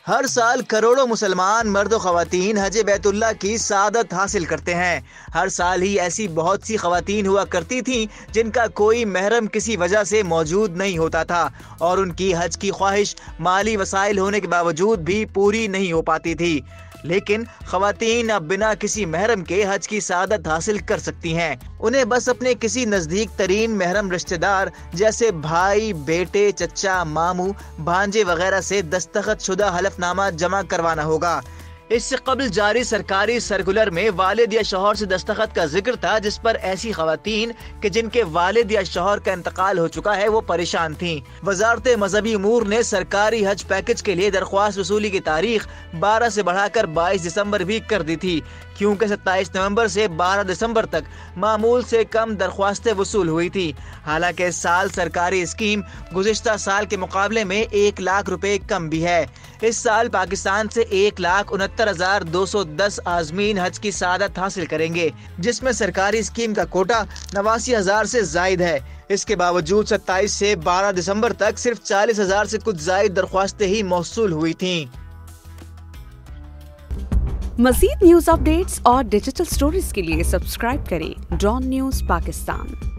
हर साल करोड़ों मुसलमान मर्द व ख़वातीन हज बैतुल्लाह की सादत हासिल करते हैं। हर साल ही ऐसी बहुत सी ख़वातीन हुआ करती थीं जिनका कोई महरम किसी वजह से मौजूद नहीं होता था और उनकी हज की ख्वाहिश माली वसाइल होने के बावजूद भी पूरी नहीं हो पाती थी। लेकिन ख़वातीन अब बिना किसी महरम के हज की सादत हासिल कर सकती हैं। उन्हें बस अपने किसी नज़दीक तरीन महरम रिश्तेदार जैसे भाई, बेटे, चचा, मामू, भांजे वगैरह से दस्तखत शुदा हलफनामा जमा करवाना होगा। इससे कबल जारी सरकारी सर्कुलर में वालिद या शौहर से दस्तखत का जिक्र था, जिस पर ऐसी ख़वातीन कि जिनके वालिद या शौहर का इंतकाल हो चुका है वो परेशान थीं। वजारत मजहबी उमूर ने सरकारी हज पैकेज के लिए दरख्वास्त वसूली की तारीख 12 से बढ़ाकर 22 दिसंबर भी कर दी थी, क्योंकि 27 नवंबर से 12 दिसंबर तक मामूल से कम दरख्वास्तें वसूल हुई थी। हालांकि इस साल सरकारी स्कीम गुज़िश्ता साल के मुकाबले में 1 लाख रुपए कम भी है। इस साल पाकिस्तान से 1,69,210 आज़मीन हज की सादत हासिल करेंगे, जिसमें सरकारी स्कीम का कोटा 89,000 से जायद है। इसके बावजूद 27 से 12 दिसंबर तक सिर्फ 40,000 से कुछ जायद दरख्वास्तें ही मौसूल हुई थीं। मज़ीद न्यूज़ अपडेट्स और डिजिटल स्टोरीज के लिए सब्सक्राइब करें डॉन न्यूज़ पाकिस्तान।